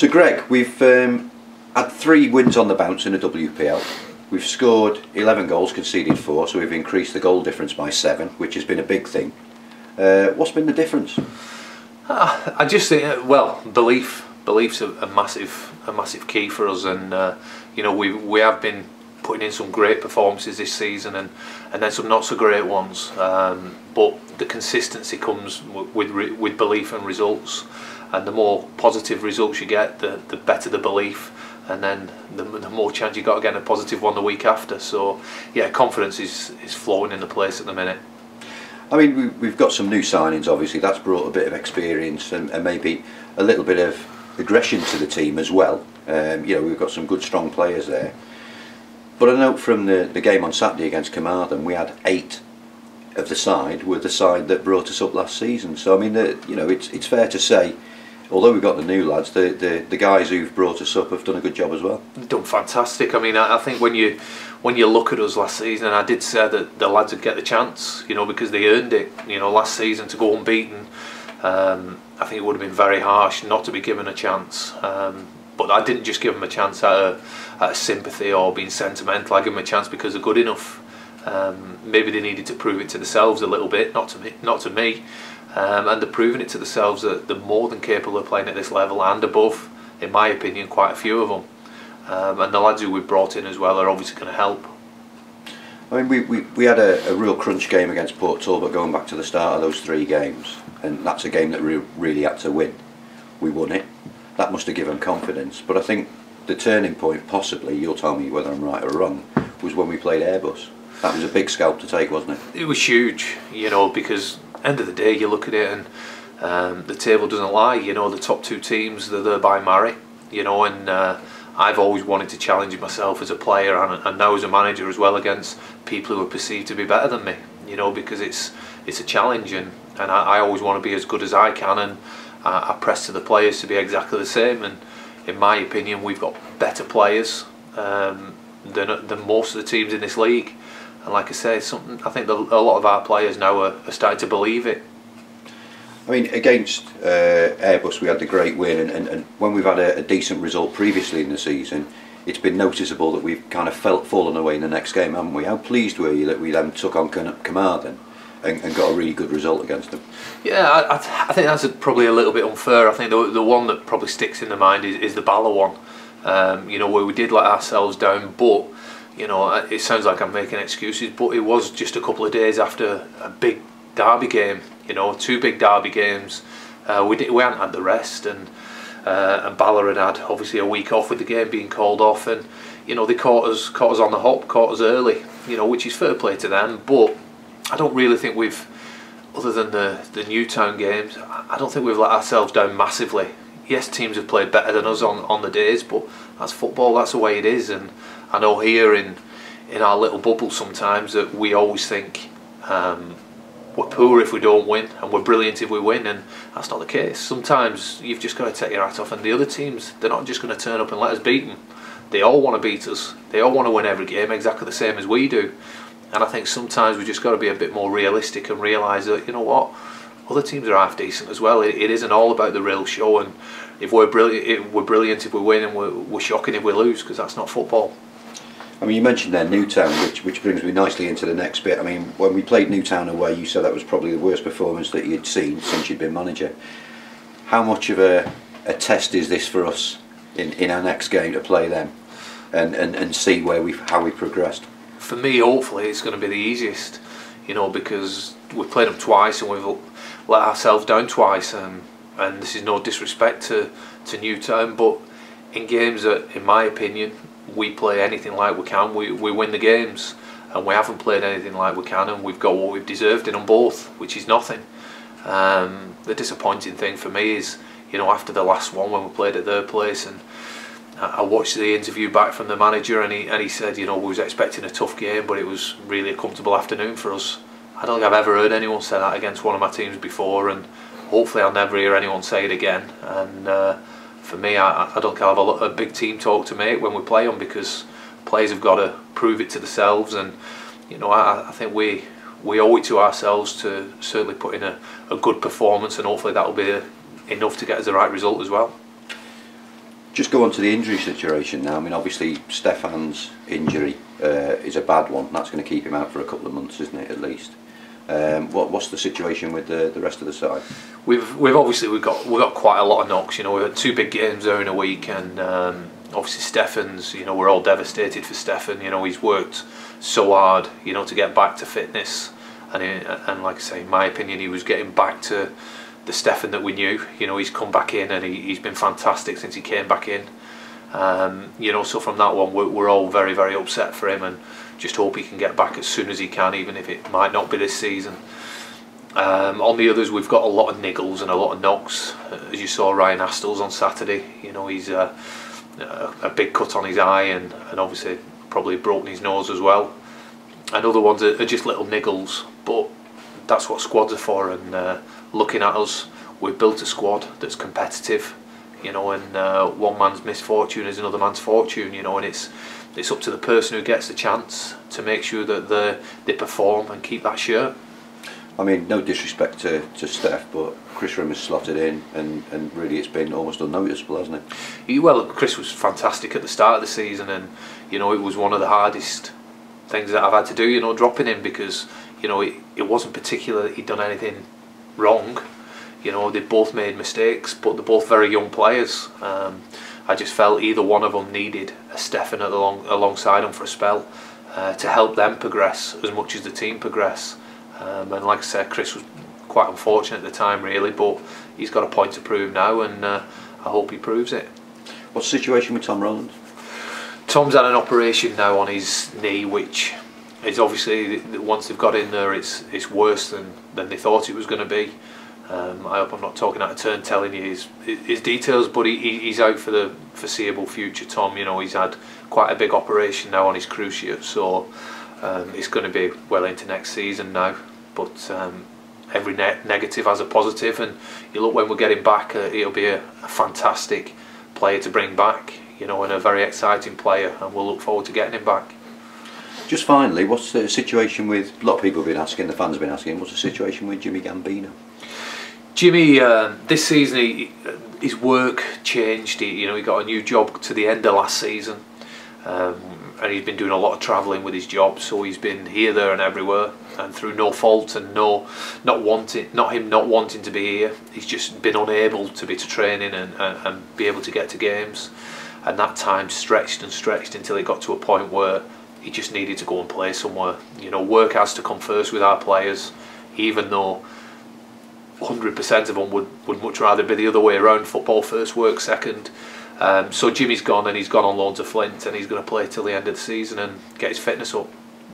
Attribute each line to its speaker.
Speaker 1: So Greg, we've had 3 wins on the bounce in the WPL. We've scored 11 goals, conceded 4, so we've increased the goal difference by 7, which has been a big thing. What's been the difference?
Speaker 2: I just think, well, belief's a massive key for us, and you know, we have been putting in some great performances this season, and then some not so great ones. But the consistency comes with belief and results, and the more positive results you get, the better the belief, and then the more chance you got of getting a positive one the week after. So yeah, confidence is flowing in the place at the minute.
Speaker 1: I mean, we've got some new signings, obviously. That's brought a bit of experience and maybe a little bit of aggression to the team as well. You know, we've got some good, strong players there. But I note from the game on Saturday against Carmarthen, we had 8 of the side were the side that brought us up last season. So I mean, you know, it's fair to say, although we've got the new lads, the guys who've brought us up have done a good job as well.
Speaker 2: Done fantastic. I mean, I think when you look at us last season, and I did say that the lads would get the chance, you know, because they earned it. You know, last season to go unbeaten, I think it would have been very harsh not to be given a chance. But I didn't just give them a chance out of sympathy or being sentimental. I gave them a chance because they're good enough. Maybe they needed to prove it to themselves a little bit, not to me. And they're proving it to themselves that they're more than capable of playing at this level and above, in my opinion, quite a few of them. And the lads who we've brought in as well are obviously going to help.
Speaker 1: I mean, we had a real crunch game against Port Talbot going back to the start of those 3 games, and that's a game that we really had to win. We won it. That must have given confidence. But I think the turning point, possibly, you'll tell me whether I'm right or wrong, was when we played Airbus. That was a big scalp to take, wasn't it?
Speaker 2: It was huge, you know, because end of the day you look at it and the table doesn't lie. You know, the top 2 teams, they're there by marry, you know, and I've always wanted to challenge myself as a player and now as a manager as well against people who are perceived to be better than me, you know, because it's a challenge, and I always want to be as good as I can, and I press to the players to be exactly the same. And in my opinion, we've got better players than most of the teams in this league. And like I say, I think a lot of our players now are starting to believe it.
Speaker 1: I mean, against Airbus we had the great win, and when we've had a decent result previously in the season, it's been noticeable that we've kind of fallen away in the next game, haven't we? How pleased were you that we then took on Carmarthen and got a really good result against them?
Speaker 2: Yeah, I think that's probably a little bit unfair. I think the one that probably sticks in the mind is the Bala one, you know, where we did let ourselves down, but you know, it sounds like I'm making excuses, but it was just a couple of days after a big derby game, you know, 2 big derby games. We hadn't had the rest, and Bala had obviously a week off with the game being called off, and you know, they caught us on the hop, caught us early, you know, which is fair play to them. But I don't really think we've, other than the Newtown games, I don't think we've let ourselves down massively. Yes, teams have played better than us on the days, but that's football, that's the way it is. And I know here in our little bubble sometimes that we always think we're poor if we don't win and we're brilliant if we win, and that's not the case. Sometimes you've just got to take your hat off, and the other teams, they're not just going to turn up and let us beat them. They all want to beat us. They all want to win every game exactly the same as we do. And I think sometimes we just got to be a bit more realistic and realise that, you know what, other teams are half decent as well. It isn't all about the real show, and if we're brilliant if we win, and we're shocking if we lose, because that's not football.
Speaker 1: I mean, you mentioned there Newtown, which brings me nicely into the next bit. I mean, when we played Newtown away, you said that was probably the worst performance that you'd seen since you'd been manager. How much of a test is this for us in our next game to play them and see how we progressed?
Speaker 2: For me, hopefully, it's going to be the easiest, you know, because we've played them twice and we've let ourselves down twice, and this is no disrespect to Newtown, but in games that, in my opinion, we play anything like we can, we win the games, and we haven't played anything like we can, and we've got what we've deserved in them both, which is nothing. The disappointing thing for me is, you know, after the last one when we played at their place, and I watched the interview back from the manager, and he said, you know, we was expecting a tough game, but it was really a comfortable afternoon for us. I don't think I've ever heard anyone say that against one of my teams before, and hopefully I'll never hear anyone say it again. And for me, I don't think I'll have a big team talk to make when we play them, because players have got to prove it to themselves, and you know, I think we owe it to ourselves to certainly put in a good performance, and hopefully that'll be enough to get us the right result as well.
Speaker 1: Just go on to the injury situation now. I mean, obviously Stefan's injury is a bad one. That's going to keep him out for a couple of months, isn't it, at least? What's the situation with the rest of the side?
Speaker 2: We've got quite a lot of knocks. You know, we had 2 big games there in a week, and obviously Stefan's. You know, we're all devastated for Stefan. You know, he's worked so hard, you know, to get back to fitness, and like I say, in my opinion, he was getting back to the Stefan that we knew. You know, he's come back in and he's been fantastic since he came back in. You know, so from that one, we're all very, very upset for him, and just hope he can get back as soon as he can, even if it might not be this season. On the others, we've got a lot of niggles and a lot of knocks. As you saw, Ryan Astl's on Saturday. You know, he's a big cut on his eye, and obviously probably broken his nose as well. And other ones are just little niggles, but that's what squads are for. And looking at us, we've built a squad that's competitive. You know, and one man's misfortune is another man's fortune. You know, and it's up to the person who gets the chance to make sure that they perform and keep that shirt.
Speaker 1: I mean, no disrespect to Steph, but Chris Rim has slotted in, and really it's been almost unnoticeable, hasn't it?
Speaker 2: Well, Chris was fantastic at the start of the season, and you know, it was one of the hardest things that I've had to do, you know, dropping him, because you know, it wasn't particular that he'd done anything wrong. You know, they both made mistakes, but they're both very young players. I just felt either one of them needed a Stefan alongside him for a spell to help them progress as much as the team progress. And like I said, Chris was quite unfortunate at the time, really, but he's got a point to prove now, and I hope he proves it.
Speaker 1: What's the situation with Tom Rowland?
Speaker 2: Tom's had an operation now on his knee, which is obviously, once they've got in there, it's worse than they thought it was going to be. I hope I'm not talking out of turn telling you his details, but he's out for the foreseeable future. Tom, you know, he's had quite a big operation now on his cruciate, so it's going to be well into next season now. But every negative has a positive, and you look, when we're getting back, it'll be a fantastic player to bring back, you know, and a very exciting player, and we'll look forward to getting him back.
Speaker 1: Just finally, what's the situation with, a lot of people have been asking, the fans have been asking, what's the situation with Jimmy Gambino?
Speaker 2: Jimmy, this season, his work changed. He got a new job to the end of last season, and he's been doing a lot of travelling with his job. So he's been here, there, and everywhere, and through no fault and not him not wanting to be here. He's just been unable to be to training and be able to get to games, and that time stretched and stretched until it got to a point where he just needed to go and play somewhere. You know, work has to come first with our players, even though 100% of them would much rather be the other way around, football first, work second. So Jimmy's gone, and he's gone on loan to Flint, and he's going to play till the end of the season and get his fitness up.